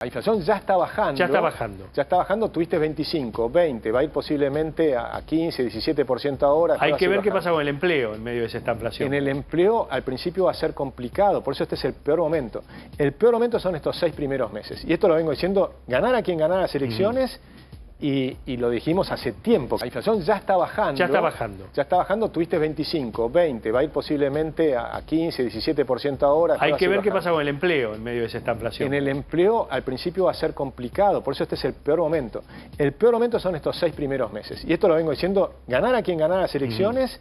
La inflación ya está bajando. Ya está bajando. Ya está bajando, tuviste 25, 20, va a ir posiblemente a 15, 17% ahora. Hay que ver qué pasa con el empleo en medio de esa inflación. En el empleo al principio va a ser complicado, por eso este es el peor momento. El peor momento son estos 6 primeros meses. Y esto lo vengo diciendo, ganar a quien ganar las elecciones. Y lo dijimos hace tiempo. La inflación ya está bajando. Ya está bajando. Ya está bajando, tuviste 25, 20, va a ir posiblemente a 15, 17% ahora. Hay que ver qué pasa con el empleo en medio de esa inflación. En el empleo al principio va a ser complicado, por eso este es el peor momento. El peor momento son estos 6 primeros meses. Y esto lo vengo diciendo, ganar a quien ganar las elecciones.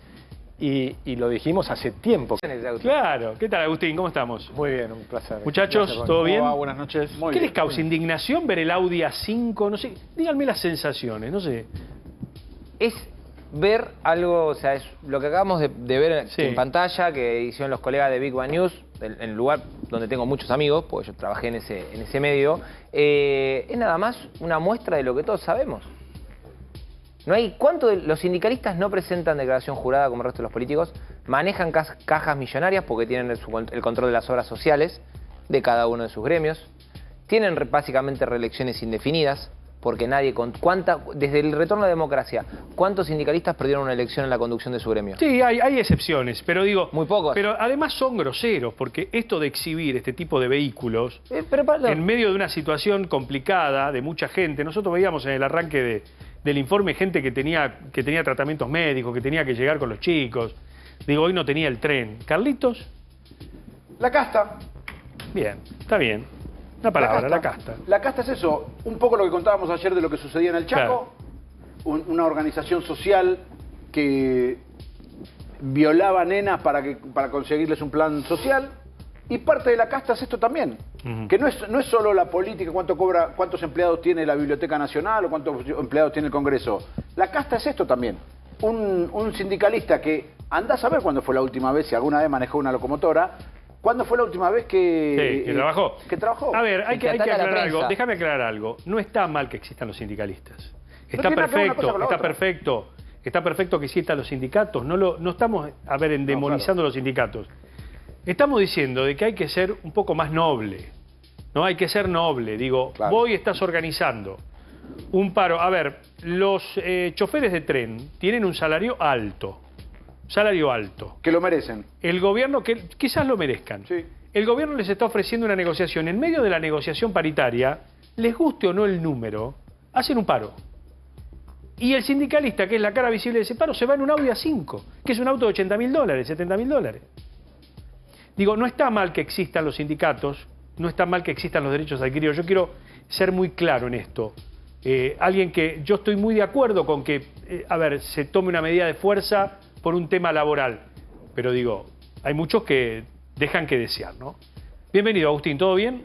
Y lo dijimos hace tiempo. Claro. ¿Qué tal, Agustín? ¿Cómo estamos? Muy bien, un placer. Muchachos, ¿todo bien? Buenas noches. ¿Qué les causa? ¿Indignación ver el Audi A5? No sé, díganme las sensaciones, no sé. Es ver algo, o sea, es lo que acabamos de ver en pantalla, que hicieron los colegas de Big Bang News, en el lugar donde tengo muchos amigos, porque yo trabajé en ese medio. Es nada más una muestra de lo que todos sabemos. No hay, ¿cuánto de los sindicalistas no presentan declaración jurada como el resto de los políticos? Manejan cajas millonarias porque tienen el control de las obras sociales de cada uno de sus gremios. Tienen básicamente reelecciones indefinidas porque nadie... Desde el retorno a la democracia, ¿cuántos sindicalistas perdieron una elección en la conducción de su gremio? Sí, hay excepciones, pero digo... Muy pocos. Pero además son groseros, porque esto de exhibir este tipo de vehículos en medio de una situación complicada de mucha gente... Nosotros veíamos en el arranque del informe gente que tenía tratamientos médicos, que tenía que llegar con los chicos. Digo, hoy no tenía el tren. ¿Carlitos? La casta. Bien, está bien. Una palabra, la casta. La casta es eso, un poco lo que contábamos ayer de lo que sucedía en el Chaco, una organización social que violaba nenas para conseguirles un plan social, y parte de la casta es esto también, que no es solo la política, cuántos empleados tiene la Biblioteca Nacional o cuántos empleados tiene el Congreso. La casta es esto también. Un sindicalista que anda a saber cuándo fue la última vez, si alguna vez manejó una locomotora. ¿Cuándo fue la última vez que trabajó? Que trabajó. A ver, hay que aclarar algo. Déjame aclarar algo. No está mal que existan los sindicalistas. Está perfecto. Está perfecto que existan los sindicatos. No estamos, demonizando los sindicatos. Estamos diciendo de que hay que ser un poco más noble. No hay que ser noble. Digo, vos estás organizando un paro. A ver, los choferes de tren tienen un salario alto. Salario alto. Que lo merecen. El gobierno, que quizás lo merezcan. Sí. El gobierno les está ofreciendo una negociación. En medio de la negociación paritaria, les guste o no el número, hacen un paro. Y el sindicalista, que es la cara visible de ese paro, se va en un Audi A5, que es un auto de $80.000, $70.000. Digo, no está mal que existan los sindicatos, no está mal que existan los derechos adquiridos. Yo quiero ser muy claro en esto. Alguien que yo estoy muy de acuerdo con que, se tome una medida de fuerza por un tema laboral. Pero digo, hay muchos que dejan que desear, ¿no? Bienvenido, Agustín, ¿todo bien?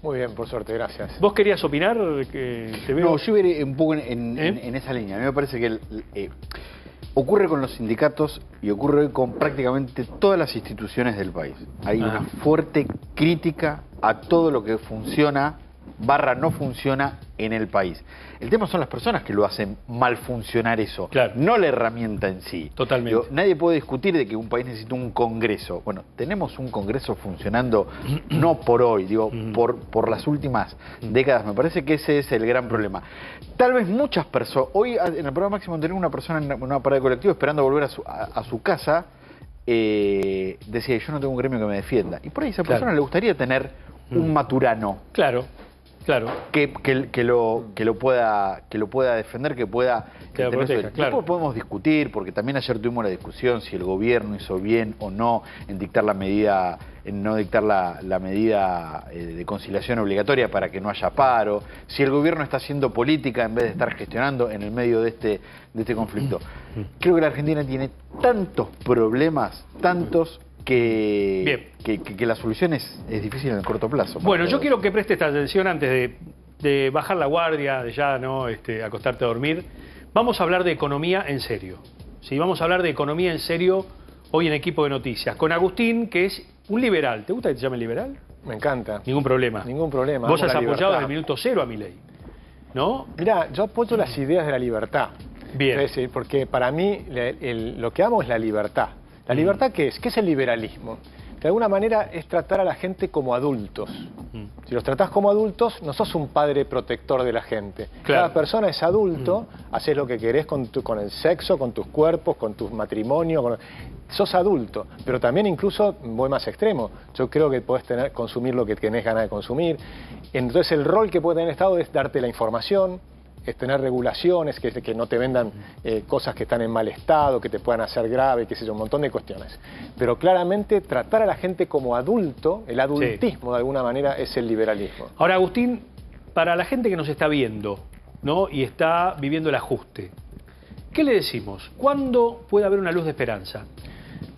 Muy bien, por suerte, gracias. ¿Vos querías opinar? Te veo... No, yo iré un poco en esa línea. A mí me parece que ocurre con los sindicatos y ocurre con prácticamente todas las instituciones del país. Hay una fuerte crítica a todo lo que funciona / no funciona en el país. El tema son las personas que lo hacen mal funcionar eso, no la herramienta en sí. Totalmente. Nadie puede discutir de que un país necesita un congreso. Bueno, tenemos un congreso funcionando no por hoy, por las últimas décadas. Me parece que ese es el gran problema. Tal vez muchas personas, hoy en el programa Máximo tenemos una persona en una parada de colectivo esperando volver a su casa, decía, yo no tengo un gremio que me defienda. Y por ahí a esa persona le gustaría tener un Maturano. Claro. Que lo pueda defender, que pueda proteja, Después podemos discutir, porque también ayer tuvimos la discusión si el gobierno hizo bien o no en dictar la medida, en no dictar la medida de conciliación obligatoria para que no haya paro, si el gobierno está haciendo política en vez de estar gestionando en el medio de este conflicto. Creo que la Argentina tiene tantos problemas, que la solución es difícil en el corto plazo. Bueno, yo quiero que prestes atención antes de bajar la guardia, de ya no acostarte a dormir. Vamos a hablar de economía en serio. ¿Sí? Vamos a hablar de economía en serio hoy en Equipo de Noticias. Con Agustín, que es un liberal. ¿Te gusta que te llame liberal? Me encanta. Ningún problema. Ningún problema. Vos has apoyado desde el minuto cero a Milei, ¿no? Mirá, yo apoyo las ideas de la libertad. Bien. Es decir, porque para mí lo que amo es la libertad. ¿La libertad qué es? ¿Qué es el liberalismo? de alguna manera es tratar a la gente como adultos. Si los tratás como adultos, no sos un padre protector de la gente. Claro. Cada persona es adulto, haces lo que querés con el sexo, con tus cuerpos, con tu matrimonio. Sos adulto, pero también incluso voy más extremo. Yo creo que podés consumir lo que tenés ganas de consumir. Entonces el rol que puede tener el Estado es darte la información, es tener regulaciones, que no te vendan cosas que están en mal estado, que te puedan hacer grave, qué sé yo, un montón de cuestiones. Pero claramente tratar a la gente como adulto, el adultismo de alguna manera es el liberalismo. Ahora, Agustín, para la gente que nos está viendo, ¿no? Y está viviendo el ajuste, ¿qué le decimos? ¿Cuándo puede haber una luz de esperanza?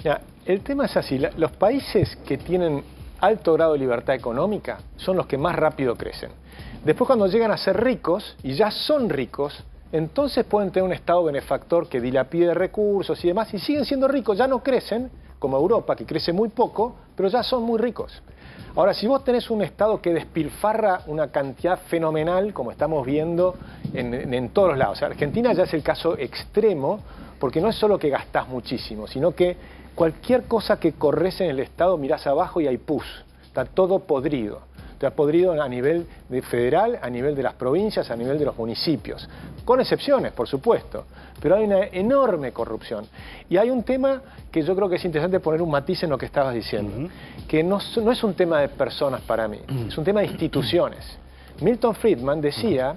Ya, el tema es así, los países que tienen alto grado de libertad económica son los que más rápido crecen. Después cuando llegan a ser ricos, y ya son ricos, entonces pueden tener un Estado benefactor que dilapide recursos y demás, y siguen siendo ricos, ya no crecen, como Europa, que crece muy poco, pero ya son muy ricos. Ahora, si vos tenés un Estado que despilfarra una cantidad fenomenal, como estamos viendo en todos los lados, Argentina ya es el caso extremo, porque no es solo que gastás muchísimo, sino que cualquier cosa que corres en el Estado mirás abajo y hay pus, está todo podrido. Está podrido a nivel federal, a nivel de las provincias, a nivel de los municipios. Con excepciones, por supuesto, pero hay una enorme corrupción. Y hay un tema que yo creo que es interesante poner un matiz en lo que estabas diciendo, que no es un tema de personas para mí, es un tema de instituciones. Milton Friedman decía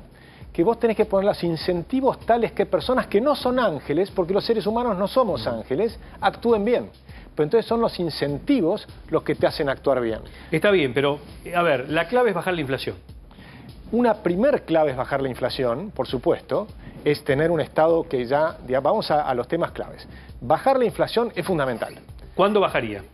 que vos tenés que poner los incentivos tales que personas que no son ángeles, porque los seres humanos no somos ángeles, actúen bien. Pero entonces son los incentivos los que te hacen actuar bien. Está bien, pero, a ver, la clave es bajar la inflación. Una primer clave es bajar la inflación, por supuesto, es tener un Estado que ya vamos a los temas claves. Bajar la inflación es fundamental. ¿Cuándo bajaría?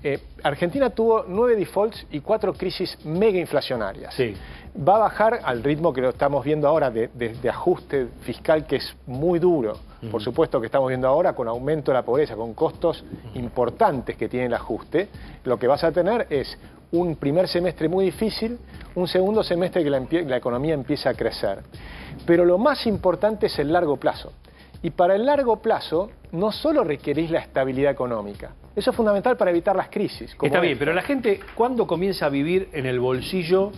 Argentina tuvo 9 defaults y 4 crisis mega inflacionarias. Sí. Va a bajar al ritmo que lo estamos viendo ahora de ajuste fiscal, que es muy duro. Por supuesto que estamos viendo ahora con aumento de la pobreza, con costos importantes que tiene el ajuste. Lo que vas a tener es un primer semestre muy difícil, un segundo semestre que la economía empieza a crecer. Pero lo más importante es el largo plazo. Y para el largo plazo no solo requerís la estabilidad económica, eso es fundamental para evitar las crisis. Está bien, pero la gente, ¿cuándo comienza a vivir en el bolsillo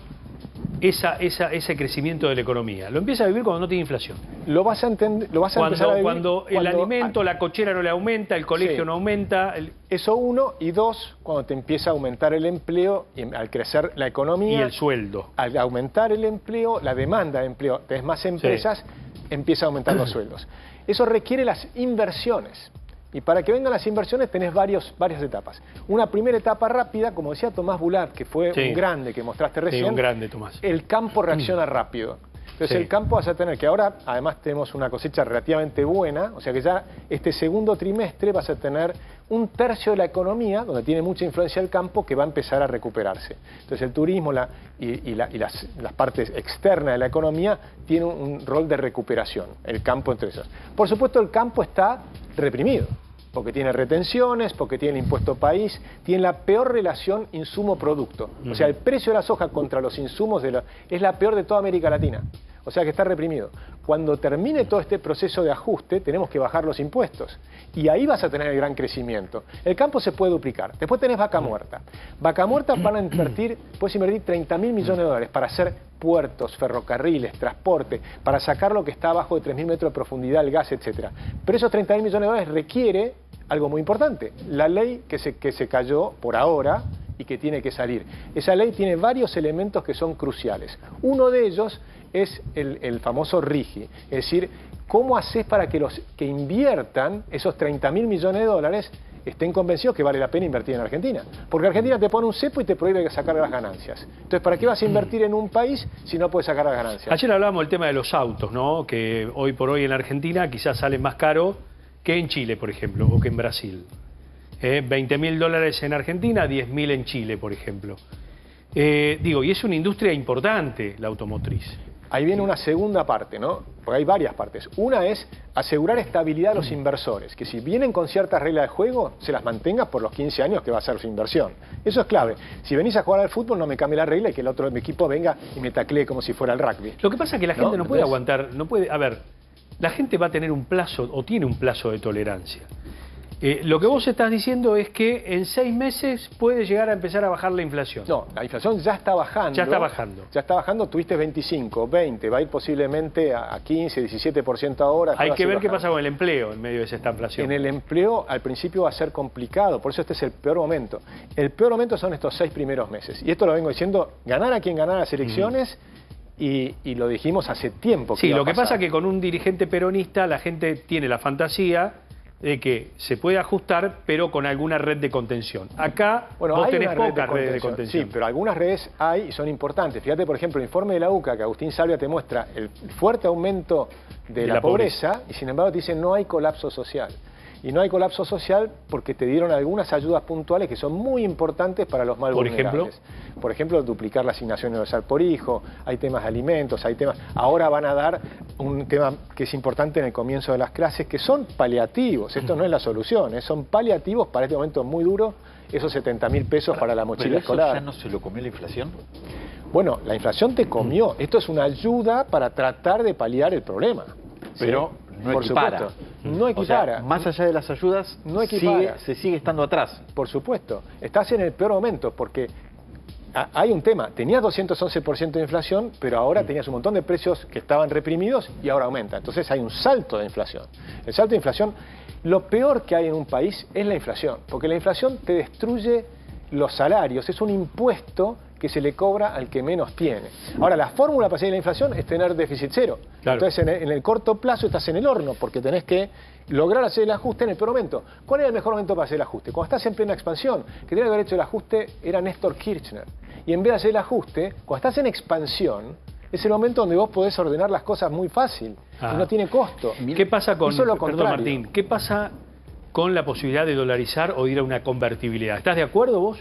ese crecimiento de la economía? Lo empieza a vivir cuando no tiene inflación. Lo vas a empezar a vivir cuando el alimento, la cochera no le aumenta, el colegio no aumenta. Eso uno, y dos, cuando te empieza a aumentar el empleo, y al crecer la economía. Y el sueldo. Al aumentar el empleo, la demanda de empleo, tenés más empresas, empieza a aumentar los sueldos. Eso requiere las inversiones. Y para que vengan las inversiones tenés varias etapas. Una primera etapa rápida, como decía Tomás Bulat, que fue un grande que mostraste recién. Sí, un grande, Tomás. El campo reacciona rápido. Entonces el campo vas a tener que ahora, además tenemos una cosecha relativamente buena, o sea que ya este segundo trimestre vas a tener un tercio de la economía, donde tiene mucha influencia el campo, que va a empezar a recuperarse. Entonces el turismo y las partes externas de la economía tienen un rol de recuperación, el campo entre esos. Por supuesto el campo está reprimido, porque tiene retenciones, porque tiene el impuesto país, tiene la peor relación insumo-producto. O sea, el precio de la soja contra los insumos es la peor de toda América Latina. O sea que está reprimido. Cuando termine todo este proceso de ajuste, tenemos que bajar los impuestos. Y ahí vas a tener el gran crecimiento. El campo se puede duplicar. Después tenés Vaca Muerta. Vaca Muerta puedes invertir 30.000 millones de dólares para hacer puertos, ferrocarriles, transporte, para sacar lo que está abajo de 3.000 metros de profundidad, el gas, etc. Pero esos 30.000 millones de dólares requiere algo muy importante. La ley que se cayó por ahora y que tiene que salir. Esa ley tiene varios elementos que son cruciales. Uno de ellos es el famoso RIGI, es decir, ¿cómo haces para que los que inviertan esos 30.000 millones de dólares estén convencidos que vale la pena invertir en Argentina? Porque Argentina te pone un cepo y te prohíbe sacar las ganancias. Entonces, ¿para qué vas a invertir en un país si no puedes sacar las ganancias? Ayer hablábamos del tema de los autos, ¿no? Que hoy por hoy en Argentina quizás salen más caro que en Chile, por ejemplo, o que en Brasil. 20.000 dólares en Argentina, 10.000 en Chile, por ejemplo. Y es una industria importante la automotriz. Ahí viene una segunda parte, ¿no? Porque hay varias partes. Una es asegurar estabilidad a los inversores, que si vienen con ciertas reglas de juego, se las mantenga por los 15 años que va a ser su inversión. Eso es clave. Si venís a jugar al fútbol, no me cambie la regla y que el otro equipo venga y me taclee como si fuera el rugby. Lo que pasa es que la gente no puede aguantar, a ver, la gente va a tener un plazo, o tiene un plazo de tolerancia. Lo que vos estás diciendo es que en 6 meses puede llegar a empezar a bajar la inflación. No, la inflación ya está bajando. Ya está bajando. Ya está bajando, tuviste 25, 20, va a ir posiblemente a 15, 17% ahora. Hay que ver qué pasa con el empleo en medio de esta inflación. En el empleo al principio va a ser complicado, por eso este es el peor momento. El peor momento son estos 6 primeros meses. Y esto lo vengo diciendo, ganar a quien ganara las elecciones, y lo dijimos hace tiempo. Sí, lo que pasa es que con un dirigente peronista la gente tiene la fantasía de que se puede ajustar, pero con alguna red de contención. Acá vos tenés pocas redes de contención. Sí, pero algunas redes hay y son importantes. Fíjate, por ejemplo, el informe de la UCA, que Agustín Salvia te muestra el fuerte aumento de la pobreza, y sin embargo te dicen no hay colapso social. Y no hay colapso social porque te dieron algunas ayudas puntuales que son muy importantes para los más vulnerables. Por ejemplo, duplicar la asignación universal por hijo, hay temas de alimentos, hay temas... Ahora van a dar un tema que es importante en el comienzo de las clases, que son paliativos. Esto no es la solución, son paliativos para este momento muy duro, esos 70.000 pesos para la mochila escolar. ¿Ya no se lo comió la inflación? Bueno, la inflación te comió. Esto es una ayuda para tratar de paliar el problema. Pero no por equipara. Supuesto, no equipara. O sea, más allá de las ayudas, no equipara. se sigue estando atrás. Por supuesto. Estás en el peor momento porque hay un tema. Tenías 211% de inflación, pero ahora tenías un montón de precios que estaban reprimidos y ahora aumenta. Entonces hay un salto de inflación. El salto de inflación, lo peor que hay en un país es la inflación, porque la inflación te destruye los salarios, es un impuesto que se le cobra al que menos tiene. Ahora, la fórmula para salir de la inflación es tener déficit cero. Claro. Entonces, en el corto plazo estás en el horno, porque tenés que lograr hacer el ajuste en el peor momento. ¿Cuál era el mejor momento para hacer el ajuste? Cuando estás en plena expansión. Que tenía que haber hecho el ajuste era Néstor Kirchner. Y en vez de hacer el ajuste, cuando estás en expansión, es el momento donde vos podés ordenar las cosas muy fácil. Y no tiene costo. ¿Qué pasa con, Eso es lo perdón contrario. Martín, qué pasa con la posibilidad de dolarizar o ir a una convertibilidad? ¿Estás de acuerdo vos?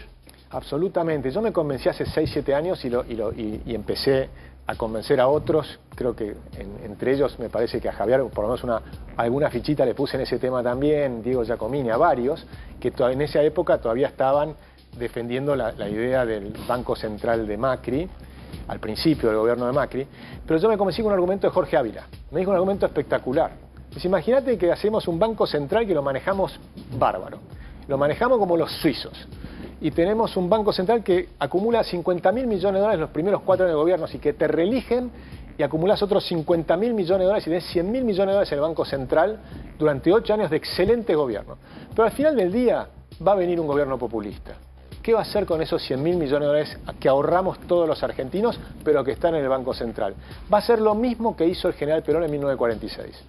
Absolutamente. Yo me convencí hace 6, 7 años y empecé a convencer a otros. Creo que entre ellos me parece que a Javier, por lo menos alguna fichita le puse en ese tema también, Diego Giacomini, a varios, que en esa época todavía estaban defendiendo la idea del Banco Central de Macri, al principio del gobierno de Macri. Pero yo me convencí con un argumento de Jorge Ávila. Me dijo un argumento espectacular. Pues imagínate que hacemos un banco central que lo manejamos bárbaro. Lo manejamos como los suizos. Y tenemos un banco central que acumula 50.000 millones de dólares los primeros 4 años de gobierno, así que te reeligen y acumulas otros 50.000 millones de dólares y tenés 100.000 millones de dólares en el Banco Central durante 8 años de excelente gobierno. Pero al final del día va a venir un gobierno populista. ¿Qué va a hacer con esos 100.000 millones de dólares que ahorramos todos los argentinos, pero que están en el Banco Central? Va a ser lo mismo que hizo el general Perón en 1946.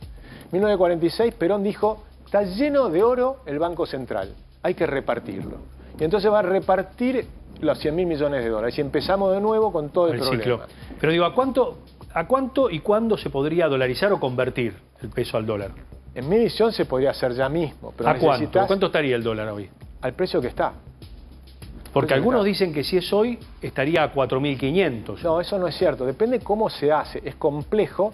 En 1946 Perón dijo, está lleno de oro el Banco Central, hay que repartirlo. Y entonces va a repartir los 100.000 millones de dólares. Y empezamos de nuevo con todo el problema. Ciclo. Pero digo, ¿a cuánto y cuándo se podría dolarizar o convertir el peso al dólar? En mi visión se podría hacer ya mismo. Pero ¿A cuánto? ¿Cuánto estaría el dólar hoy? Al precio que está. Porque algunos dicen que si es hoy, estaría a 4.500. No, eso no es cierto. Depende cómo se hace. Es complejo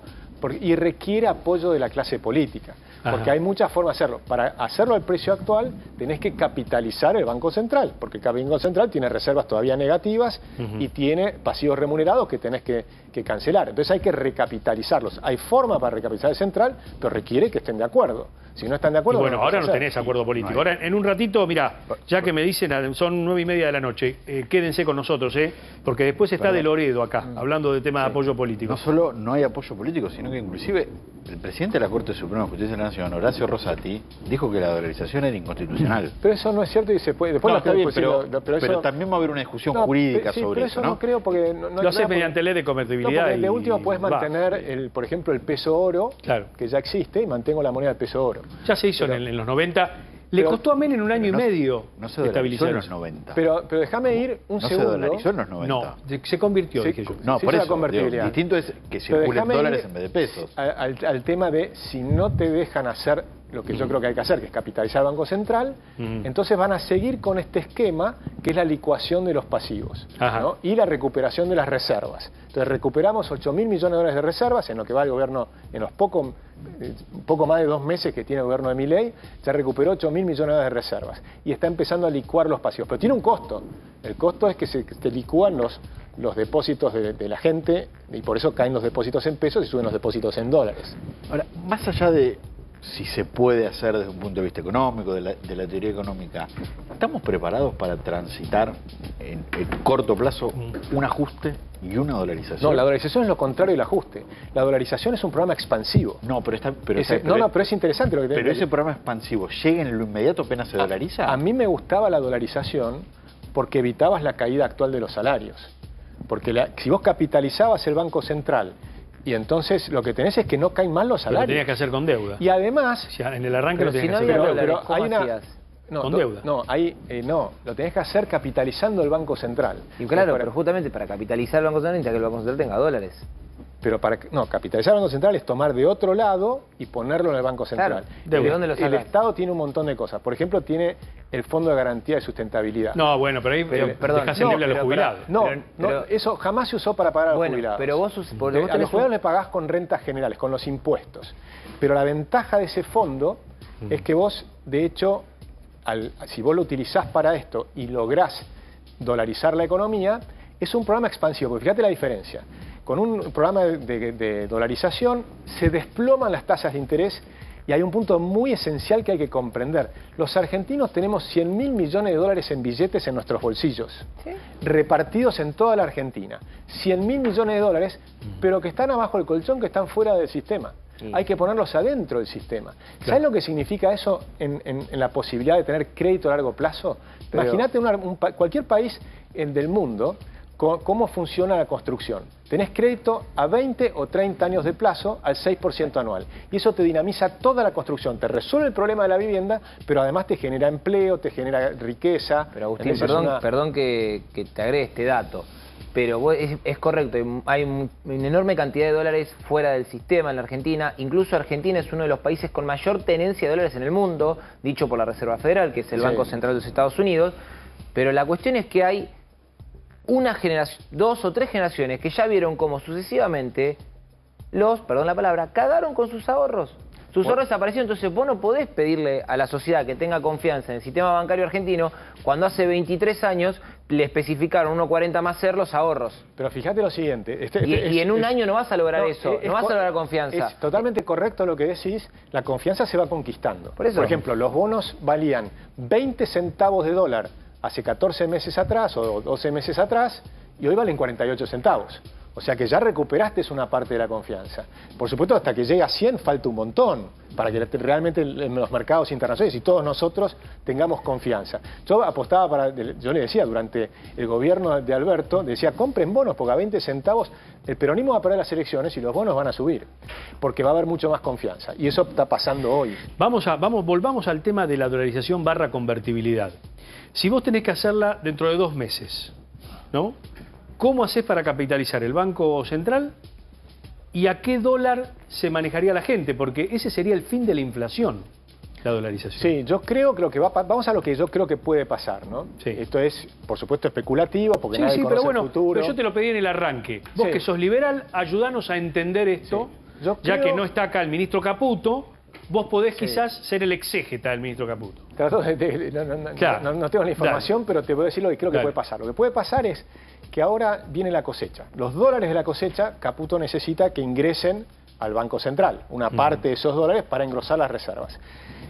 y requiere apoyo de la clase política. Porque hay muchas formas de hacerlo. Para hacerlo al precio actual, tenés que capitalizar el Banco Central, porque el Banco Central tiene reservas todavía negativas y tiene pasivos remunerados que tenés que cancelar. Entonces hay que recapitalizarlos. Hay forma para recapitalizar el central, pero requiere que estén de acuerdo. Si no están de acuerdo... Y bueno, ahora no tenés acuerdo político. No hay. Ahora, en un ratito, mira, ya que me dicen, son 9:30 de la noche, quédense con nosotros, porque después está De Loredo acá, hablando de temas de apoyo político. No solo no hay apoyo político, sino que inclusive el presidente de la Corte Suprema de Justicia de la Nación, Horacio Rosati, dijo que la dolarización era inconstitucional. Pero eso no es cierto y se puede... Después No, está bien, pero eso... también va a haber una discusión jurídica sobre pero eso, ¿no? No creo porque... Lo hace mediante ley de convertibilidad. No, de último puedes mantener, por ejemplo, el peso oro, que ya existe, y mantengo la moneda del peso oro. Ya se hizo en los 90. Le costó a Menem un año y medio estabilizar en los 90. Pero déjame ir un segundo. No se dolarizó en los 90. No, se convirtió, dije yo. No, por eso, convertibilidad. Distinto es que circulen dólares en vez de pesos. Al tema de si no te dejan hacer lo que yo creo que hay que hacer, que es capitalizar el Banco Central, entonces van a seguir con este esquema que es la licuación de los pasivos, ¿no? Y la recuperación de las reservas. Entonces recuperamos 8.000 millones de dólares de reservas, en lo que va el gobierno, en los poco más de 2 meses que tiene el gobierno de Milei, ya recuperó 8.000 millones de dólares de reservas y está empezando a licuar los pasivos. Pero tiene un costo. El costo es que se licúan los depósitos de la gente y por eso caen los depósitos en pesos y suben los depósitos en dólares. Ahora, más allá de si se puede hacer desde un punto de vista económico, de la teoría económica, ¿estamos preparados para transitar en corto plazo un ajuste y una dolarización? No, la dolarización es lo contrario del ajuste. La dolarización es un programa expansivo. No, pero pero es interesante lo que te Pero ese programa expansivo, ¿llega en lo inmediato apenas se dolariza? A mí me gustaba la dolarización porque evitabas la caída actual de los salarios. Porque si vos capitalizabas el Banco Central y entonces lo que tenés es que no caen mal los salarios. Pero lo tenías que hacer con deuda. Y además... O sea, en el arranque lo tenías si que hacer no con había deuda. dólares, ¿cómo hacías? Con deuda. No, lo tenés que hacer capitalizando el Banco Central. Y claro, pero justamente para capitalizar el Banco Central necesita que el Banco Central tenga dólares. Pero capitalizar el Banco Central es tomar de otro lado y ponerlo en el Banco Central. Claro. ¿De dónde lo El sacas? Estado tiene un montón de cosas. Por ejemplo, tiene el Fondo de Garantía de Sustentabilidad. No, bueno, pero ahí perdón, dejás endeble a los jubilados. Eso jamás se usó para pagar a los jubilados. Pero vos a los jubilados le pagás con rentas generales, con los impuestos. Pero la ventaja de ese fondo es que vos, de hecho, si vos lo utilizás para esto y lográs dolarizar la economía, es un programa expansivo. Porque fíjate la diferencia. Con un programa de dolarización se desploman las tasas de interés y hay un punto muy esencial que hay que comprender. Los argentinos tenemos 100.000 millones de dólares en billetes en nuestros bolsillos, ¿sí?, repartidos en toda la Argentina. 100.000 millones de dólares, pero que están abajo del colchón, que están fuera del sistema. Sí. Hay que ponerlos adentro del sistema. Claro. ¿Sabes lo que significa eso en la posibilidad de tener crédito a largo plazo? Imagínate cualquier país del mundo, ¿cómo funciona la construcción? Tenés crédito a 20 o 30 años de plazo al 6% anual. Y eso te dinamiza toda la construcción. Te resuelve el problema de la vivienda, pero además te genera empleo, te genera riqueza. Pero Agustín, perdón que te agregue este dato. Pero es correcto, hay una enorme cantidad de dólares fuera del sistema en la Argentina. Incluso Argentina es uno de los países con mayor tenencia de dólares en el mundo, dicho por la Reserva Federal, que es el Banco Central de los Estados Unidos. Pero la cuestión es que hay una generación, 2 o 3 generaciones que ya vieron cómo sucesivamente perdón la palabra, cagaron con sus ahorros. Sus ahorros desaparecieron, entonces vos no podés pedirle a la sociedad que tenga confianza en el sistema bancario argentino cuando hace 23 años le especificaron 1,40 más ser los ahorros. Pero fíjate lo siguiente. Y en un año no vas a lograr eso, no vas a lograr confianza. Es totalmente correcto lo que decís, la confianza se va conquistando. Por ejemplo, los bonos valían 20 centavos de dólar hace 14 meses atrás o 12 meses atrás y hoy valen 48 centavos. O sea que ya recuperaste una parte de la confianza. Por supuesto, hasta que llegue a 100 falta un montón para que realmente en los mercados internacionales y todos nosotros tengamos confianza. Yo apostaba yo le decía durante el gobierno de Alberto, decía compren bonos porque a 20 centavos el peronismo va a perder las elecciones y los bonos van a subir porque va a haber mucho más confianza. Y eso está pasando hoy. Volvamos al tema de la dolarización / convertibilidad. Si vos tenés que hacerla dentro de 2 meses, ¿no? ¿Cómo haces para capitalizar el Banco Central? ¿Y a qué dólar se manejaría la gente? Porque ese sería el fin de la inflación, la dolarización. Sí, yo creo que vamos a lo que yo creo que puede pasar, ¿no? Sí. Esto es, por supuesto, especulativo, porque nadie conoce el futuro. Pero yo te lo pedí en el arranque. Vos que sos liberal, ayudanos a entender esto, ya que no está acá el ministro Caputo. Vos podés quizás ser el exégeta del ministro Caputo. No tengo la información, pero te voy a decir lo que creo que puede pasar. Lo que puede pasar es que ahora viene la cosecha. Los dólares de la cosecha, Caputo necesita que ingresen al Banco Central, una parte de esos dólares para engrosar las reservas.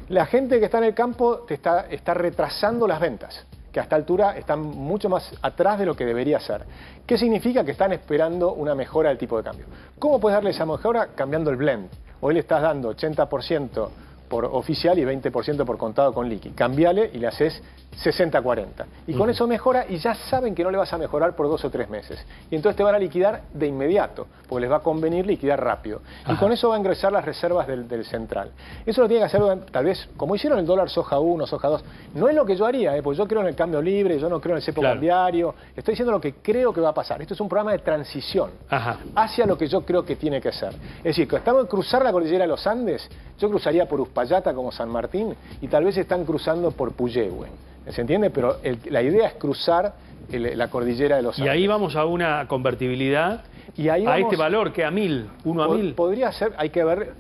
La gente que está en el campo está retrasando las ventas, que a esta altura están mucho más atrás de lo que debería ser. ¿Qué significa? Que están esperando una mejora del tipo de cambio. ¿Cómo puedes darle esa mejora? Cambiando el blend. Hoy le estás dando 80% por oficial y 20% por contado con liqui. Cambiale y le haces 60-40. Y con eso mejora y ya saben que no le vas a mejorar por 2 o 3 meses. Y entonces te van a liquidar de inmediato, porque les va a convenir liquidar rápido. Y con eso va a ingresar las reservas del central. Eso lo tiene que hacer tal vez, como hicieron el dólar soja 1, soja 2. No es lo que yo haría, porque yo creo en el cambio libre, yo no creo en el cepo cambiario. Estoy diciendo lo que creo que va a pasar. Esto es un programa de transición hacia lo que yo creo que tiene que ser. Es decir, que estamos en cruzar la cordillera de los Andes, yo cruzaría por Uspallata como San Martín y tal vez están cruzando por Puyehue. ¿Se entiende? Pero la idea es cruzar la cordillera de los Andes. Y ahí vamos a una convertibilidad y ahí a este valor que a 1000, 1 a 1000. Podría ser, hay que ver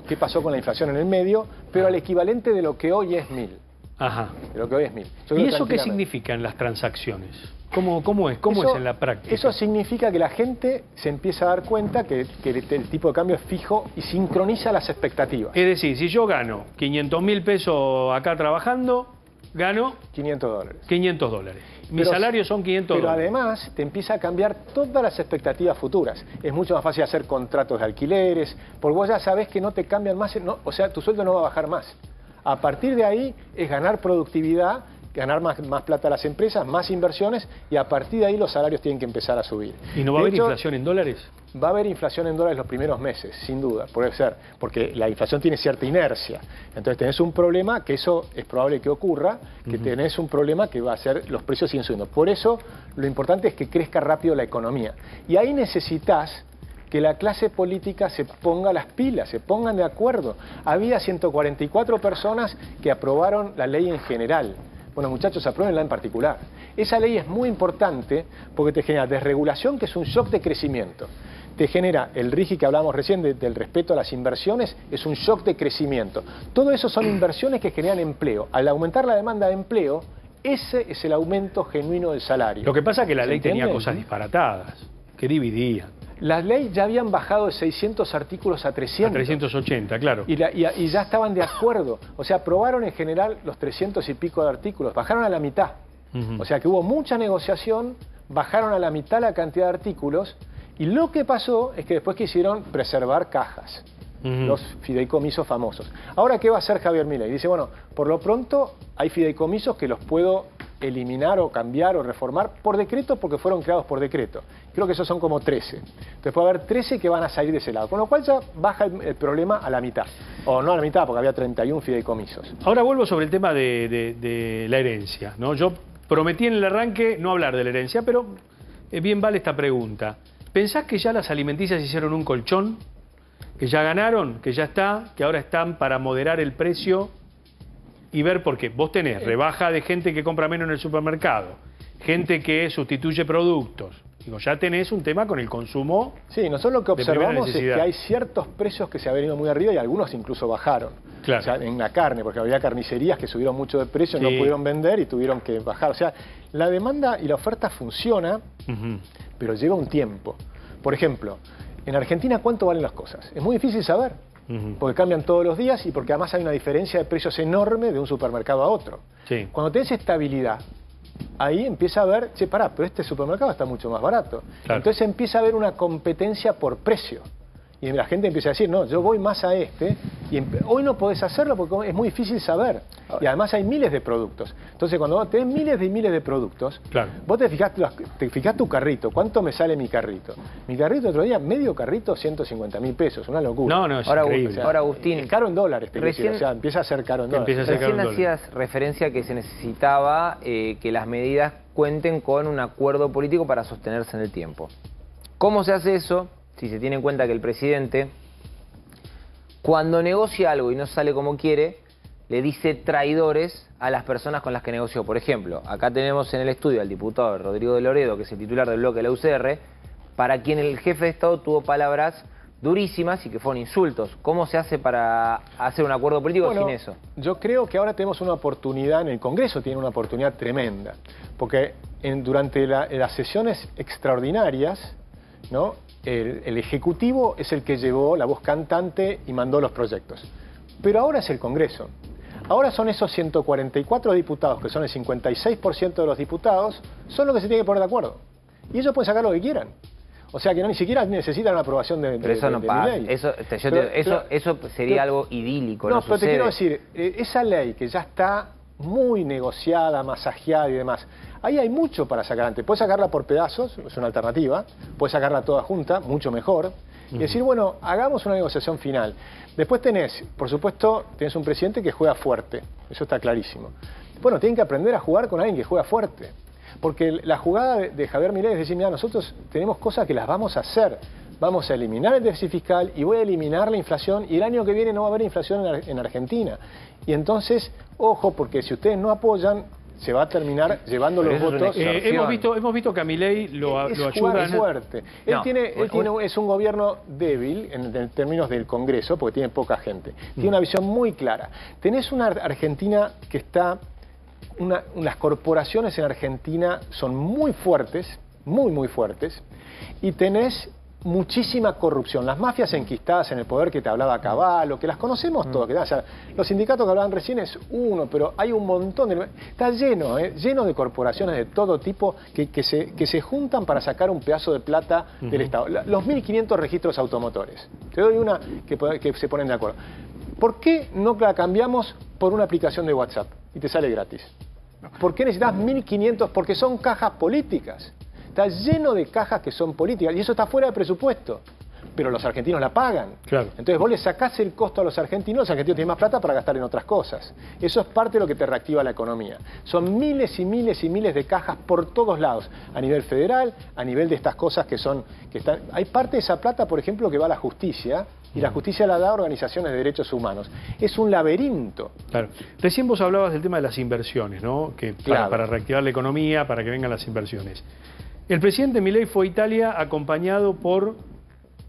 qué pasó con la inflación en el medio, pero al equivalente de lo que hoy es 1000. Ajá. De lo que hoy es 1000. ¿Y eso qué significa en las transacciones? ¿Cómo es en la práctica? Eso significa que la gente se empieza a dar cuenta que el tipo de cambio es fijo y sincroniza las expectativas. Es decir, si yo gano 500.000 pesos acá trabajando, gano $500. 500 dólares. Mi Pero- salario son 500 Pero dólares. además te empieza a cambiar todas las expectativas futuras. Es mucho más fácil hacer contratos de alquileres, porque vos ya sabés que no te cambian más, o sea, tu sueldo no va a bajar más. A partir de ahí es ganar productividad, ganar más plata a las empresas, más inversiones, y a partir de ahí los salarios tienen que empezar a subir. ¿Y no va a De haber hecho, inflación en dólares? Va a haber inflación en dólares los primeros meses, sin duda, puede ser, porque la inflación tiene cierta inercia. Entonces tenés un problema, que eso es probable que ocurra, que tenés un problema que va a ser, los precios siguen subiendo. Por eso lo importante es que crezca rápido la economía. Y ahí necesitas que la clase política se ponga las pilas, se pongan de acuerdo. Había 144 personas que aprobaron la ley en general. Bueno, muchachos, apruébenla en particular. Esa ley es muy importante porque te genera desregulación, que es un shock de crecimiento. Te genera el RIGI que hablábamos recién del respeto a las inversiones, es un shock de crecimiento. Todo eso son inversiones que generan empleo. Al aumentar la demanda de empleo, ese es el aumento genuino del salario. Lo que pasa es que la ¿Se ley tenía entiende? cosas disparatadas, que dividían. Las leyes ya habían bajado de 600 artículos a 300. A 380, claro. Y ya estaban de acuerdo. O sea, aprobaron en general los 300 y pico de artículos. Bajaron a la mitad. Ujú. O sea que hubo mucha negociación, bajaron a la mitad la cantidad de artículos. Y lo que pasó es que después quisieron preservar cajas. Ujú. Los fideicomisos famosos. Ahora, ¿qué va a hacer Javier Milei? Dice, bueno, por lo pronto hay fideicomisos que los puedo eliminar o cambiar o reformar por decreto porque fueron creados por decreto. Creo que esos son como 13. Entonces puede haber 13 que van a salir de ese lado, con lo cual ya baja el problema a la mitad. O no a la mitad, porque había 31 fideicomisos. Ahora vuelvo sobre el tema de la herencia, ¿no? Yo prometí en el arranque no hablar de la herencia, pero bien vale esta pregunta. ¿Pensás que ya las alimenticias hicieron un colchón? ¿Que ya ganaron? ¿Que ya está? ¿Que ahora están para moderar el precio? Y ver por qué. Vos tenés rebaja de gente que compra menos en el supermercado, gente que sustituye productos. Digo, ya tenés un tema con el consumo. Sí, nosotros lo que de primera observamos es necesidad. que hay ciertos precios que se han venido muy arriba y algunos incluso bajaron. Claro. O sea, en la carne, porque había carnicerías que subieron mucho de precio, Sí. no pudieron vender y tuvieron que bajar. O sea, la demanda y la oferta funciona, Ujú. pero lleva un tiempo. Por ejemplo, en Argentina, ¿cuánto valen las cosas? Es muy difícil saber, Ujú. porque cambian todos los días y porque además hay una diferencia de precios enorme de un supermercado a otro. Sí. Cuando tenés estabilidad, ahí empieza a ver, che, pará, pero este supermercado está mucho más barato. Claro. Entonces empieza a haber una competencia por precio. Y la gente empieza a decir, no, yo voy más a este, y hoy no podés hacerlo porque es muy difícil saber. Y además hay miles de productos. Entonces cuando vos tenés miles de productos, Claro. vos te fijás tu carrito, ¿cuánto me sale mi carrito? Mi carrito otro día, medio carrito, 150.000 pesos, una locura. No, no, es Ahora, increíble. ahora, Agustín, Es caro en dólares, te quiero decir, recién- o sea, empieza a ser caro en Que dólares. empieza a ser caro recién en dólares. hacías referencia a que se necesitaba que las medidas cuenten con un acuerdo político para sostenerse en el tiempo. ¿Cómo se hace eso? Si se tiene en cuenta que el presidente, cuando negocia algo y no sale como quiere, le dice traidores a las personas con las que negoció. Por ejemplo, acá tenemos en el estudio al diputado Rodrigo de Loredo, que es el titular del bloque de la UCR, para quien el jefe de Estado tuvo palabras durísimas y que fueron insultos. ¿Cómo se hace para hacer un acuerdo político Bueno, sin eso? Yo creo que ahora tenemos una oportunidad, en el Congreso tiene una oportunidad tremenda, porque durante las sesiones extraordinarias, ¿no? El Ejecutivo es el que llevó la voz cantante y mandó los proyectos. Pero ahora es el Congreso. Ahora son esos 144 diputados, que son el 56% de los diputados, son los que se tienen que poner de acuerdo. Y ellos pueden sacar lo que quieran. O sea que ni siquiera necesitan una aprobación de Pero eso no de pasa. mi ley. Eso sería algo idílico, no No, pero te sucede. quiero decir, esa ley que ya está muy negociada, masajeada y demás, ahí hay mucho para sacar adelante. Puedes sacarla por pedazos, es una alternativa, puedes sacarla toda junta, mucho mejor, y decir, bueno, hagamos una negociación final. Después tenés, por supuesto, tenés un presidente que juega fuerte, eso está clarísimo. Bueno, tienen que aprender a jugar con alguien que juega fuerte. Porque la jugada de Javier Milei es decir, mira, nosotros tenemos cosas que las vamos a hacer. Vamos a eliminar el déficit fiscal y voy a eliminar la inflación y el año que viene no va a haber inflación en Argentina. Y entonces, ojo, porque si ustedes no apoyan, se va a terminar llevando Pero los eso es una votos. extorsión. Hemos visto que a Milei lo Es jugar ayudan. fuerte. No, Es un gobierno débil en términos del Congreso, porque tiene poca gente. Tiene una visión muy clara. Tenés una Argentina que está las corporaciones en Argentina son muy fuertes, muy fuertes, y tenés muchísima corrupción. Las mafias enquistadas en el poder que te hablaba Cavallo, que las conocemos todos. O sea, los sindicatos que hablaban recién es uno, pero hay un montón de... Está lleno, lleno de corporaciones de todo tipo que se juntan para sacar un pedazo de plata del Estado. Los 1.500 registros automotores. Te doy una que se ponen de acuerdo. ¿Por qué no la cambiamos por una aplicación de WhatsApp y te sale gratis? ¿Por qué necesitas 1.500? Porque son cajas políticas. Está lleno de cajas que son políticas y eso está fuera de presupuesto. Pero los argentinos la pagan. Claro. Entonces vos le sacás el costo a los argentinos tienen más plata para gastar en otras cosas. Eso es parte de lo que te reactiva la economía. Son miles y miles y miles de cajas por todos lados, a nivel federal, a nivel de estas cosas que están... Hay parte de esa plata, por ejemplo, que va a la justicia, y la justicia la da a organizaciones de derechos humanos. Es un laberinto. Claro. Recién vos hablabas del tema de las inversiones, ¿no? Que para reactivar la economía, para que vengan las inversiones. El presidente Milei fue a Italia acompañado por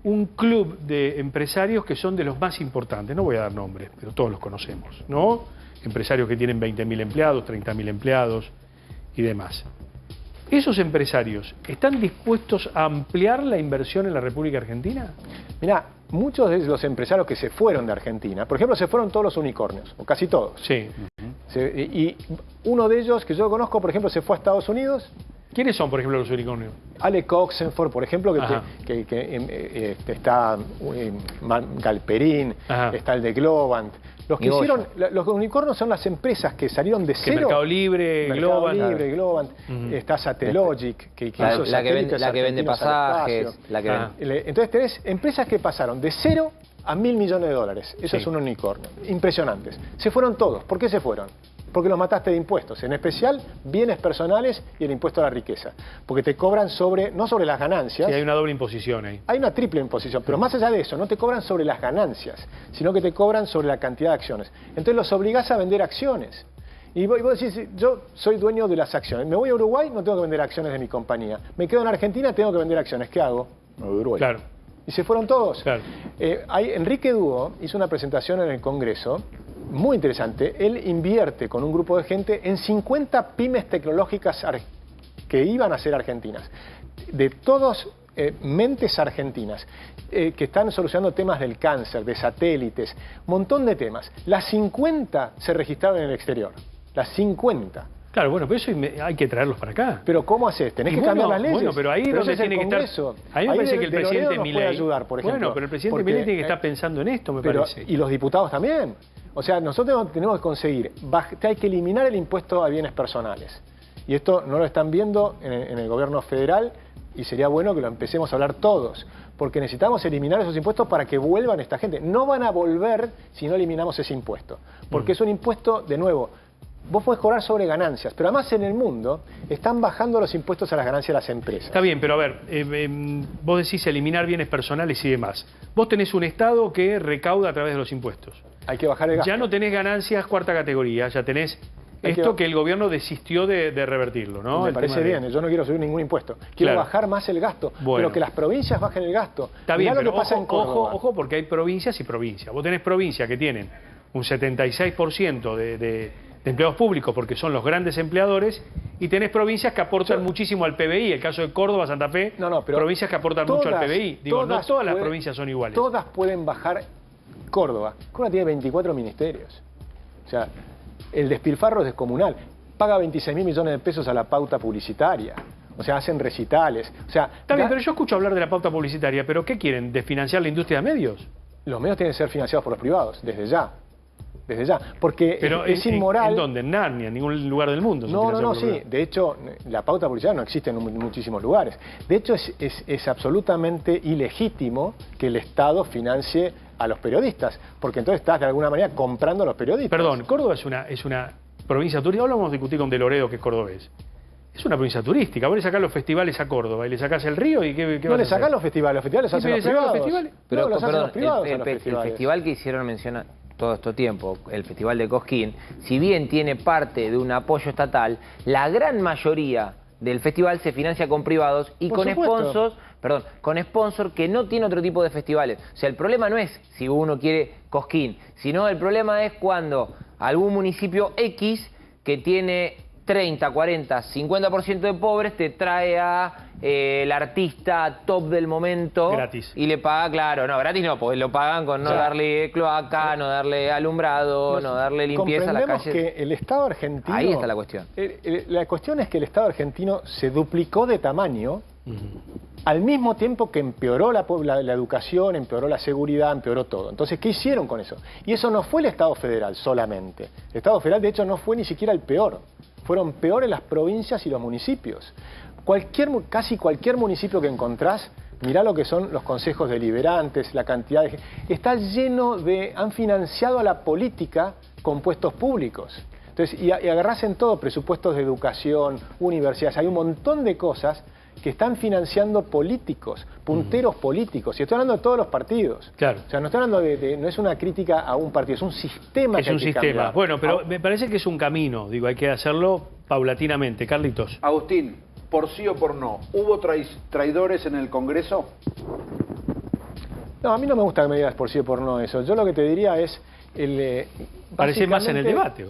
un club de empresarios que son de los más importantes. No voy a dar nombres, pero todos los conocemos, ¿no? Empresarios que tienen 20.000 empleados, 30.000 empleados y demás. ¿Esos empresarios están dispuestos a ampliar la inversión en la República Argentina? Mirá, muchos de los empresarios que se fueron de Argentina, por ejemplo, se fueron todos los unicornios, o casi todos. Sí. Y uno de ellos, que yo conozco, por ejemplo, se fue a Estados Unidos. ¿Quiénes son, por ejemplo, los unicornios? Alec Oxenford, por ejemplo, que está Galperín, está el de Globant. Los unicornios son las empresas que salieron de cero. Mercado Libre, Globant. Está Satellogic, que hizo la que vende pasajes. Entonces tenés empresas que pasaron de cero a $1.000 millones. Eso es un unicornio. Impresionantes. Se fueron todos. ¿Por qué se fueron? Porque los mataste de impuestos, en especial bienes personales y el impuesto a la riqueza. Porque te cobran no sobre las ganancias. Sí, hay una doble imposición ahí. Hay una triple imposición, pero más allá de eso, no te cobran sobre las ganancias, sino que te cobran sobre la cantidad de acciones. Entonces los obligás a vender acciones. Y vos decís, yo soy dueño de las acciones. Me voy a Uruguay, no tengo que vender acciones de mi compañía. Me quedo en Argentina, tengo que vender acciones. ¿Qué hago? Me voy a Uruguay. Claro. Y se fueron todos. Claro. Enrique Duo hizo una presentación en el Congreso muy interesante. Él invierte con un grupo de gente en 50 pymes tecnológicas que iban a ser argentinas, de todos mentes argentinas, que están solucionando temas del cáncer, de satélites, un montón de temas. Las 50 se registraron en el exterior, las 50. Claro, bueno, pero eso hay que traerlos para acá. Pero ¿cómo haces? Tenés que cambiar las leyes. Bueno, pero ahí es donde tiene que estar. A mí me parece que el presidente Milei ayudar, por ejemplo. Bueno, pero el presidente Milei tiene que estar pensando en esto, me parece. Y los diputados también. O sea, nosotros tenemos que conseguir, hay que eliminar el impuesto a bienes personales. Y esto no lo están viendo en el gobierno federal y sería bueno que lo empecemos a hablar todos. Porque necesitamos eliminar esos impuestos para que vuelvan esta gente. No van a volver si no eliminamos ese impuesto. Porque es un impuesto, de nuevo, vos podés cobrar sobre ganancias, pero además en el mundo están bajando los impuestos a las ganancias de las empresas. Está bien, pero a ver, vos decís eliminar bienes personales y demás. Vos tenés un Estado que recauda a través de los impuestos. Hay que bajar el gasto. Ya no tenés ganancias cuarta categoría, ya tenés esto que el gobierno desistió de revertirlo, ¿no? Me parece bien, yo no quiero subir ningún impuesto. Quiero bajar más el gasto, pero que las provincias bajen el gasto. Está bien, pero ojo, porque hay provincias y provincias. Vos tenés provincias que tienen un 76% de empleados públicos porque son los grandes empleadores y tenés provincias que aportan muchísimo al PBI, el caso de Córdoba, Santa Fe, pero provincias que aportan mucho al PBI. Digo, no todas las provincias son iguales. Todas pueden bajar. Córdoba tiene 24 ministerios. O sea, el despilfarro es descomunal. Paga 26.000 millones de pesos a la pauta publicitaria. O sea, hacen recitales. O sea, está bien, pero yo escucho hablar de la pauta publicitaria, pero ¿qué quieren? ¿Desfinanciar la industria de medios? Los medios tienen que ser financiados por los privados, desde ya. Desde ya, porque pero es inmoral. ¿En dónde? En Narnia, en ningún lugar del mundo. No, sí. De hecho, la pauta publicitaria no existe en muchísimos lugares. De hecho, es absolutamente ilegítimo que el Estado financie a los periodistas, porque entonces estás de alguna manera comprando a los periodistas. Perdón, Córdoba es una provincia turística. Ahora vamos a discutir con De Loredo, que es cordobés. Es una provincia turística. Vos le sacás los festivales a Córdoba y le sacás el río y ¿qué no le sacás los festivales los hacen los privados. Pero los hacen los privados. El festival que hicieron mencionar todo este tiempo, el Festival de Cosquín, si bien tiene parte de un apoyo estatal, la gran mayoría del festival se financia con privados y con sponsors que no tiene otro tipo de festivales. O sea, el problema no es si uno quiere Cosquín, sino el problema es cuando algún municipio X que tiene 30, 40, 50% de pobres, te trae a el artista top del momento. Gratis. Y le paga, claro, no, gratis no, porque lo pagan con no darle cloaca, no darle alumbrado, no darle limpieza a las calles. Que el Estado argentino... Ahí está la cuestión. La cuestión es que el Estado argentino se duplicó de tamaño al mismo tiempo que empeoró la educación, empeoró la seguridad, empeoró todo. Entonces, ¿qué hicieron con eso? Y eso no fue el Estado federal solamente. El Estado federal, de hecho, no fue ni siquiera el peor. Fueron peores las provincias y los municipios. Casi cualquier municipio que encontrás, mirá lo que son los consejos deliberantes, la cantidad de... Está lleno de... Han financiado a la política con puestos públicos. Entonces, y agarrás en todo, presupuestos de educación, universidades, hay un montón de cosas que están financiando políticos, punteros políticos. Y estoy hablando de todos los partidos. Claro. O sea, no estoy hablando no es una crítica a un partido, es un sistema es que hay un que sistema. cambiar. Bueno, pero me parece que es un camino. Digo, hay que hacerlo paulatinamente. Carlitos. Agustín, por sí o por no, ¿hubo traidores en el Congreso? No, a mí no me gusta que me digas por sí o por no eso. Yo lo que te diría es... Parece más en el debate.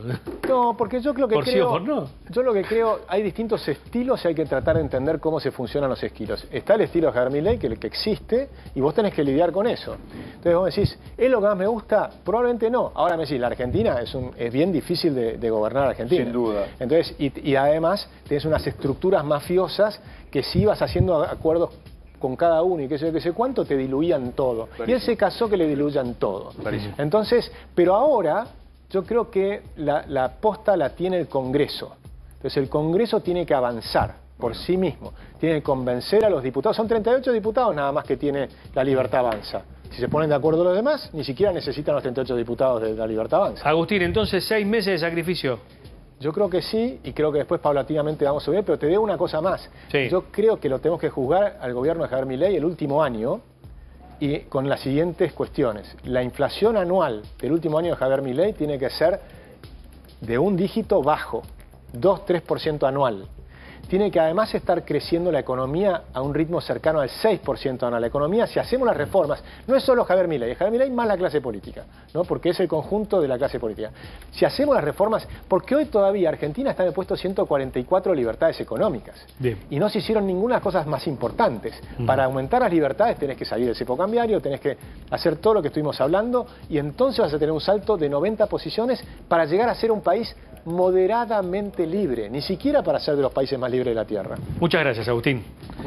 No, porque yo creo que por sí o por no. Yo lo que creo, hay distintos estilos y hay que tratar de entender cómo se funcionan los estilos. Está el estilo de Javier Milei, que existe, y vos tenés que lidiar con eso. Entonces vos decís, ¿es lo que más me gusta? Probablemente no. Ahora me decís, la Argentina es bien difícil de gobernar Argentina. Sin duda. Entonces, y además tenés unas estructuras mafiosas que si ibas haciendo acuerdos con cada uno y qué sé cuánto, te diluían todo. Clarísimo. Y él se casó que le diluyan todo. Clarísimo. Entonces, pero ahora yo creo que la posta la tiene el Congreso. Entonces el Congreso tiene que avanzar por sí mismo. Tiene que convencer a los diputados. Son 38 diputados nada más que tiene La Libertad Avanza. Si se ponen de acuerdo los demás, ni siquiera necesitan los 38 diputados de La Libertad Avanza. Agustín, entonces 6 meses de sacrificio. Yo creo que sí, y creo que después paulatinamente vamos a subir, pero te digo una cosa más. Sí. Yo creo que lo tenemos que juzgar al gobierno de Javier Milei el último año, y con las siguientes cuestiones. La inflación anual del último año de Javier Milei tiene que ser de un dígito bajo, 2-3% anual. Tiene que además estar creciendo la economía a un ritmo cercano al 6% anual. La economía, si hacemos las reformas, no es solo Javier Milei, es Javier Milei más la clase política, ¿no? Porque es el conjunto de la clase política. Si hacemos las reformas, porque hoy todavía Argentina está en el puesto 144 de libertades económicas. Bien. Y no se hicieron ninguna de las cosas más importantes. Para aumentar las libertades tenés que salir del cepo cambiario, tenés que hacer todo lo que estuvimos hablando, y entonces vas a tener un salto de 90 posiciones para llegar a ser un país moderadamente libre, ni siquiera para ser de los países más libres de la Tierra. Muchas gracias, Agustín.